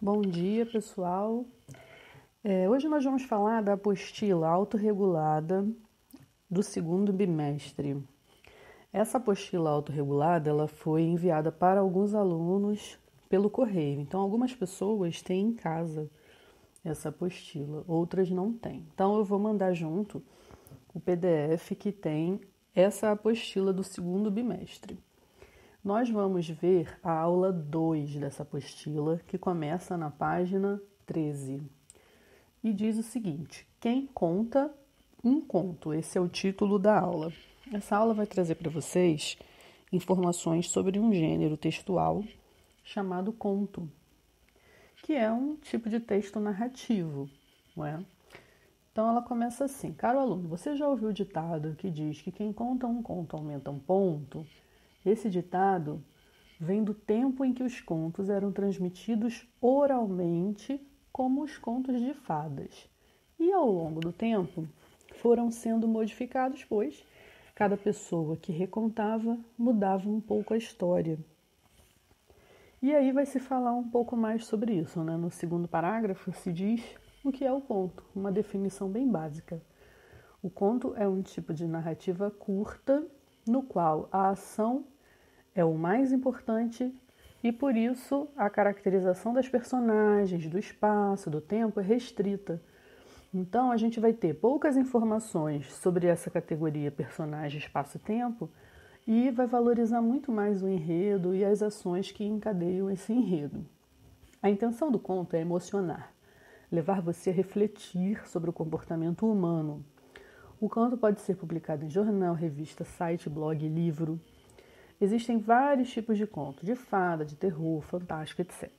Bom dia, pessoal. Hoje nós vamos falar da apostila autorregulada do segundo bimestre. Essa apostila autorregulada ela foi enviada para alguns alunos pelo correio. Então, algumas pessoas têm em casa essa apostila, outras não têm. Então, eu vou mandar junto o PDF que tem essa apostila do segundo bimestre. Nós vamos ver a aula 2 dessa apostila, que começa na página 13. E diz o seguinte: quem conta um conto? Esse é o título da aula. Essa aula vai trazer para vocês informações sobre um gênero textual chamado conto, que é um tipo de texto narrativo, não é? Então ela começa assim: caro aluno, você já ouviu o ditado que diz que quem conta um conto aumenta um ponto? Esse ditado vem do tempo em que os contos eram transmitidos oralmente como os contos de fadas. E ao longo do tempo foram sendo modificados, pois cada pessoa que recontava mudava um pouco a história. E aí vai se falar um pouco mais sobre isso, né? No segundo parágrafo se diz o que é o conto, uma definição bem básica. O conto é um tipo de narrativa curta no qual a ação é o mais importante e, por isso, a caracterização das personagens, do espaço, do tempo é restrita. Então, a gente vai ter poucas informações sobre essa categoria personagem, espaço e tempo e vai valorizar muito mais o enredo e as ações que encadeiam esse enredo. A intenção do conto é emocionar, levar você a refletir sobre o comportamento humano. O conto pode ser publicado em jornal, revista, site, blog, livro. Existem vários tipos de conto, de fada, de terror, fantástico, etc.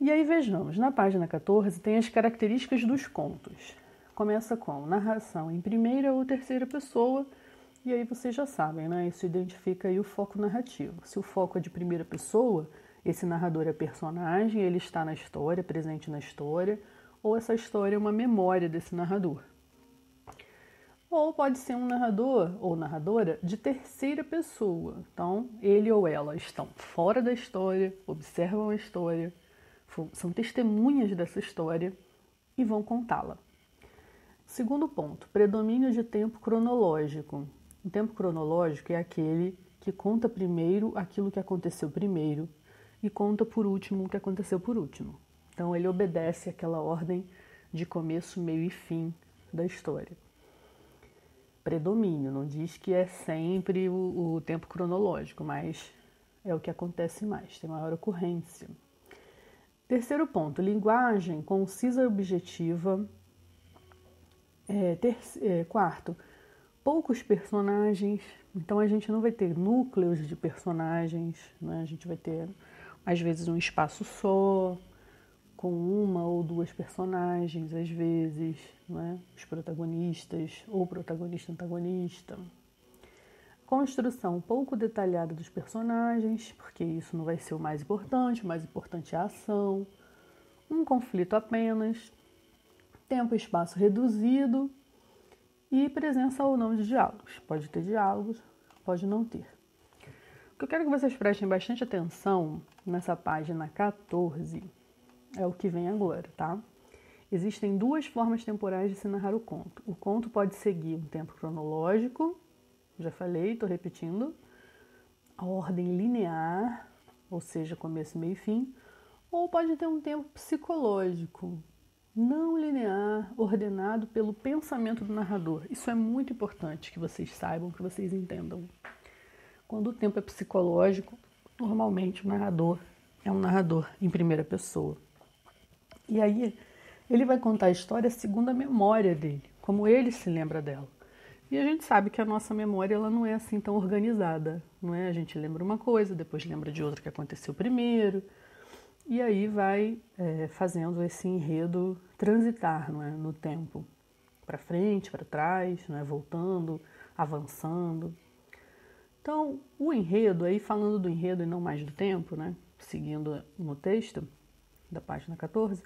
E aí vejamos, na página 14 tem as características dos contos. Começa com narração em primeira ou terceira pessoa, e aí vocês já sabem, né? Isso identifica aí o foco narrativo. Se o foco é de primeira pessoa, esse narrador é personagem, ele está na história, presente na história, ou essa história é uma memória desse narrador. Ou pode ser um narrador ou narradora de terceira pessoa. Então, ele ou ela estão fora da história, observam a história, são testemunhas dessa história e vão contá-la. Segundo ponto, predomínio de tempo cronológico. O tempo cronológico é aquele que conta primeiro aquilo que aconteceu primeiro e conta por último o que aconteceu por último. Então, ele obedece àquela ordem de começo, meio e fim da história. Predomínio, não diz que é sempre o tempo cronológico, mas é o que acontece mais, tem maior ocorrência. Terceiro ponto, linguagem concisa e objetiva. Quarto, poucos personagens, então a gente não vai ter núcleos de personagens, né? A gente vai ter às vezes um espaço só, com uma ou duas personagens, às vezes, né? Os protagonistas ou protagonista-antagonista. Construção pouco detalhada dos personagens, porque isso não vai ser o mais importante é a ação. Um conflito apenas. Tempo e espaço reduzido. E presença ou não de diálogos. Pode ter diálogos, pode não ter. O que eu quero que vocês prestem bastante atenção nessa página 14 é o que vem agora, tá? Existem duas formas temporais de se narrar o conto. O conto pode seguir um tempo cronológico, já falei, estou repetindo, a ordem linear, ou seja, começo, meio e fim, ou pode ter um tempo psicológico, não linear, ordenado pelo pensamento do narrador. Isso é muito importante que vocês saibam, que vocês entendam. Quando o tempo é psicológico, normalmente o narrador é um narrador em primeira pessoa. E aí ele vai contar a história segundo a memória dele, como ele se lembra dela. E a gente sabe que a nossa memória ela não é assim tão organizada, não é? A gente lembra uma coisa, depois lembra de outra que aconteceu primeiro, e aí vai fazendo esse enredo transitar, não é? No tempo, para frente, para trás, não é? Voltando, avançando. Então, o enredo, aí falando do enredo e não mais do tempo, né? Seguindo no texto da página 14,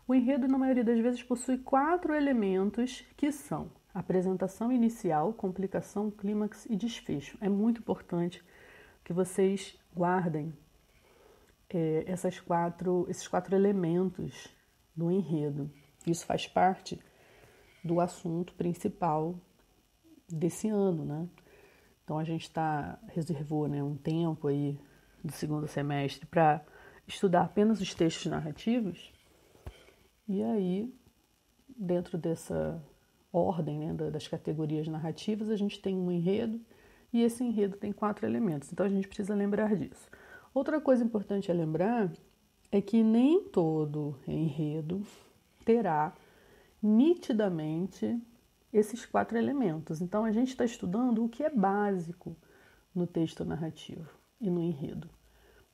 o enredo, na maioria das vezes, possui 4 elementos que são apresentação inicial, complicação, clímax e desfecho. É muito importante que vocês guardem esses quatro elementos do enredo. Isso faz parte do assunto principal desse ano, né? Então a gente reservou, né, um tempo aí do segundo semestre para estudar apenas os textos narrativos. E aí, dentro dessa ordem, né, das categorias narrativas, a gente tem um enredo e esse enredo tem 4 elementos. Então a gente precisa lembrar disso. Outra coisa importante a lembrar é que nem todo enredo terá nitidamente esses 4 elementos. Então a gente está estudando o que é básico no texto narrativo e no enredo.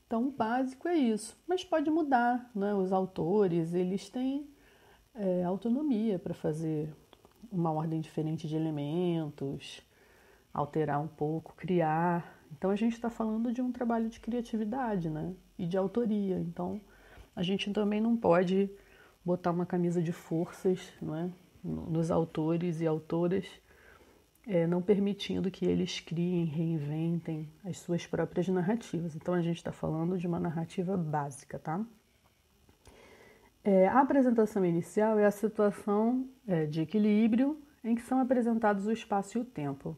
Então o básico é isso, mas pode mudar, né? Os autores, eles têm autonomia para fazer uma ordem diferente de elementos, alterar um pouco, criar. Então a gente está falando de um trabalho de criatividade, né? E de autoria. Então a gente também não pode botar uma camisa de forças, né, nos autores e autoras, não permitindo que eles criem, reinventem as suas próprias narrativas. Então a gente está falando de uma narrativa básica, tá? A apresentação inicial é a situação de equilíbrio em que são apresentados o espaço e o tempo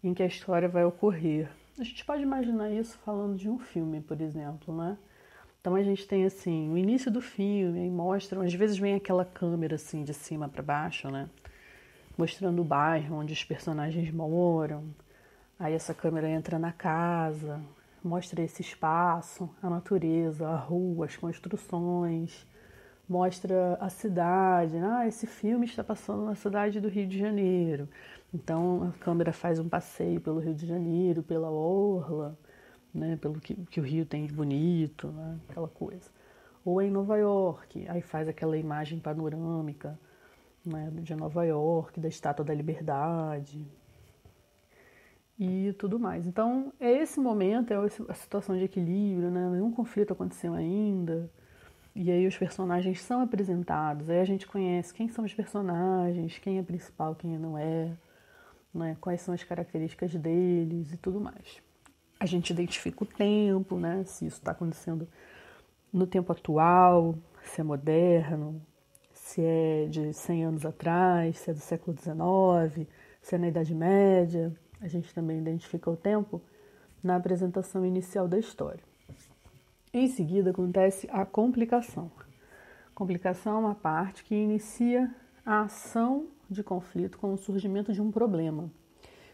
em que a história vai ocorrer. A gente pode imaginar isso falando de um filme, por exemplo, né? Então a gente tem assim, o início do filme, e mostram, às vezes vem aquela câmera assim de cima para baixo, né? Mostrando o bairro onde os personagens moram. Aí essa câmera entra na casa, mostra esse espaço, a natureza, a rua, as construções, mostra a cidade. Esse filme está passando na cidade do Rio de Janeiro. Então a câmera faz um passeio pelo Rio de Janeiro, pela orla, né, pelo que o Rio tem de bonito, né, aquela coisa. Ou em Nova York, aí faz aquela imagem panorâmica, né, de Nova York, da Estátua da Liberdade e tudo mais. Então, é esse momento, é a situação de equilíbrio, né, nenhum conflito aconteceu ainda, e aí os personagens são apresentados, aí a gente conhece quem são os personagens, quem é principal, quem não é, né, quais são as características deles e tudo mais. A gente identifica o tempo, né? Se isso está acontecendo no tempo atual, se é moderno, se é de 100 anos atrás, se é do século XIX, se é na Idade Média. A gente também identifica o tempo na apresentação inicial da história. Em seguida, acontece a complicação. Complicação é uma parte que inicia a ação de conflito com o surgimento de um problema.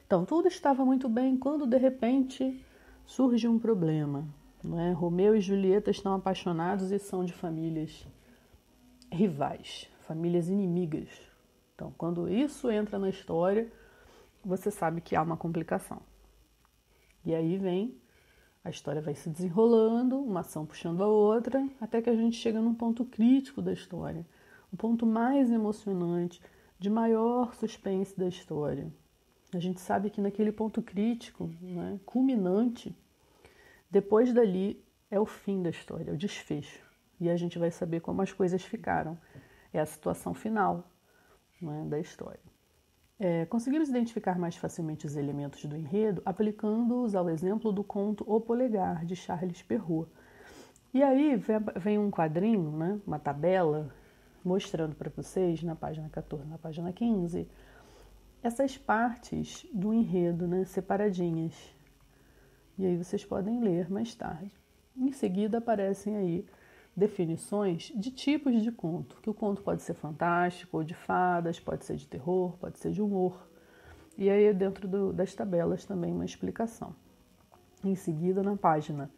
Então, tudo estava muito bem quando, de repente, surge um problema, não é? Romeu e Julieta estão apaixonados e são de famílias rivais, famílias inimigas. Então, quando isso entra na história, você sabe que há uma complicação. E aí a história vai se desenrolando, uma ação puxando a outra, até que a gente chega num ponto crítico da história, o ponto mais emocionante, de maior suspense da história. A gente sabe que naquele ponto crítico, né, culminante, depois dali é o fim da história, é o desfecho. E a gente vai saber como as coisas ficaram. É a situação final, né, da história. Conseguimos identificar mais facilmente os elementos do enredo aplicando-os ao exemplo do conto O Polegar, de Charles Perrault. E aí vem um quadrinho, né, uma tabela, mostrando para vocês, na página 14, na página 15, essas partes do enredo, né, separadinhas. E aí vocês podem ler mais tarde. Em seguida aparecem aí definições de tipos de conto, que o conto pode ser fantástico ou de fadas, pode ser de terror, pode ser de humor. E aí dentro das tabelas também uma explicação. Em seguida, na página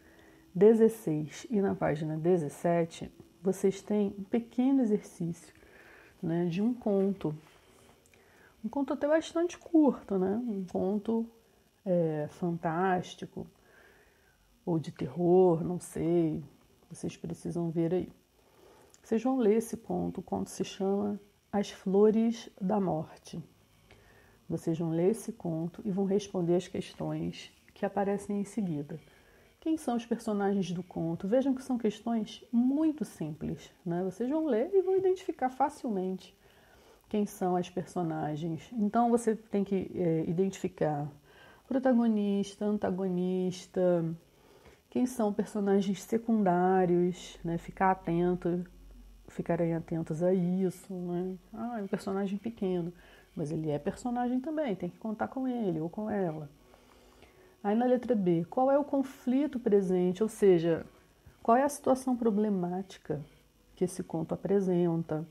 16 e na página 17, vocês têm um pequeno exercício, né, de um conto. Um conto até bastante curto, né? Um conto fantástico ou de terror, não sei. Vocês precisam ver aí. Vocês vão ler esse conto. O conto se chama As Flores da Morte. Vocês vão ler esse conto e vão responder as questões que aparecem em seguida. Quem são os personagens do conto? Vejam que são questões muito simples, né? Vocês vão ler e vão identificar facilmente quem são as personagens. Então você tem que identificar protagonista, antagonista, quem são personagens secundários, né? Ficarem atentos a isso, né? É um personagem pequeno, mas ele é personagem também, tem que contar com ele ou com ela. Aí na letra B, qual é o conflito presente, ou seja, qual é a situação problemática que esse conto apresenta?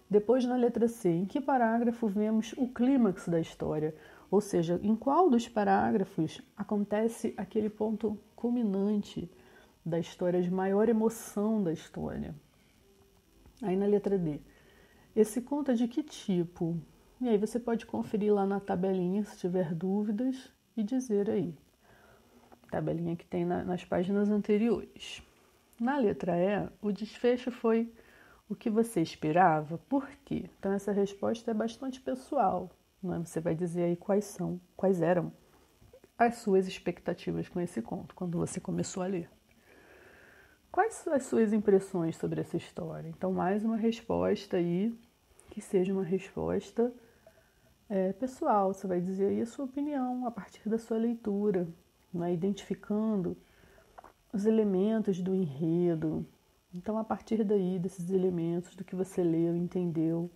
Depois, na letra C, em que parágrafo vemos o clímax da história? Ou seja, em qual dos parágrafos acontece aquele ponto culminante da história, de maior emoção da história? Aí na letra D, esse conto é de que tipo? E aí você pode conferir lá na tabelinha, se tiver dúvidas, e dizer aí. Tabelinha que tem nas páginas anteriores. Na letra E, o desfecho foi o que você esperava? Por quê? Então essa resposta é bastante pessoal, não é? Você vai dizer aí quais eram as suas expectativas com esse conto, quando você começou a ler. Quais são as suas impressões sobre essa história? Então, mais uma resposta aí, que seja uma resposta pessoal. Você vai dizer aí a sua opinião a partir da sua leitura, né? Identificando os elementos do enredo. Então, a partir daí, desses elementos, do que você leu, entendeu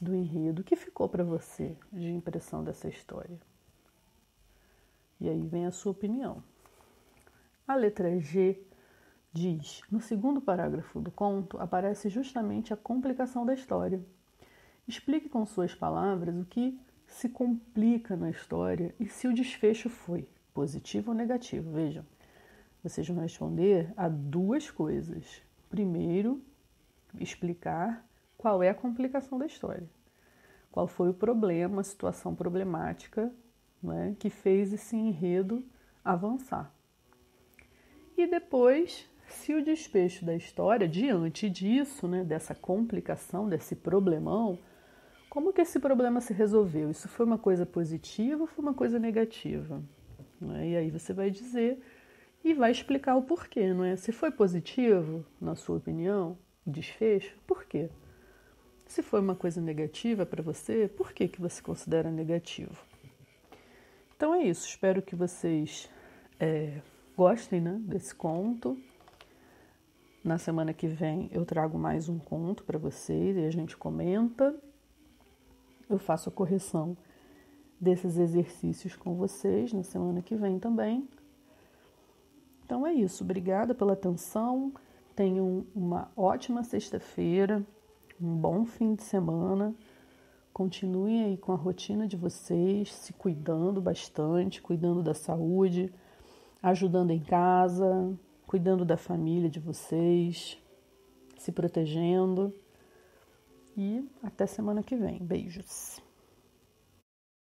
do enredo, o que ficou para você de impressão dessa história? E aí vem a sua opinião. A letra G diz, no segundo parágrafo do conto, aparece justamente a complicação da história. Explique com suas palavras o que se complica na história e se o desfecho foi positivo ou negativo. Vejam, vocês vão responder a duas coisas. Primeiro, explicar qual é a complicação da história. Qual foi o problema, a situação problemática, né, que fez esse enredo avançar. E depois, se o desfecho da história, diante disso, né, dessa complicação, desse problemão, como que esse problema se resolveu? Isso foi uma coisa positiva ou foi uma coisa negativa? Né? E aí você vai dizer e vai explicar o porquê, não é? Se foi positivo, na sua opinião, o desfecho, por quê? Se foi uma coisa negativa para você, por que você considera negativo? Então é isso, espero que vocês gostem, né, desse conto. Na semana que vem eu trago mais um conto para vocês e a gente comenta. Eu faço a correção desses exercícios com vocês na semana que vem também. Então é isso, obrigada pela atenção. Tenham uma ótima sexta-feira, um bom fim de semana. Continuem aí com a rotina de vocês, se cuidando bastante, cuidando da saúde, ajudando em casa, cuidando da família de vocês, se protegendo. E até semana que vem. Beijos!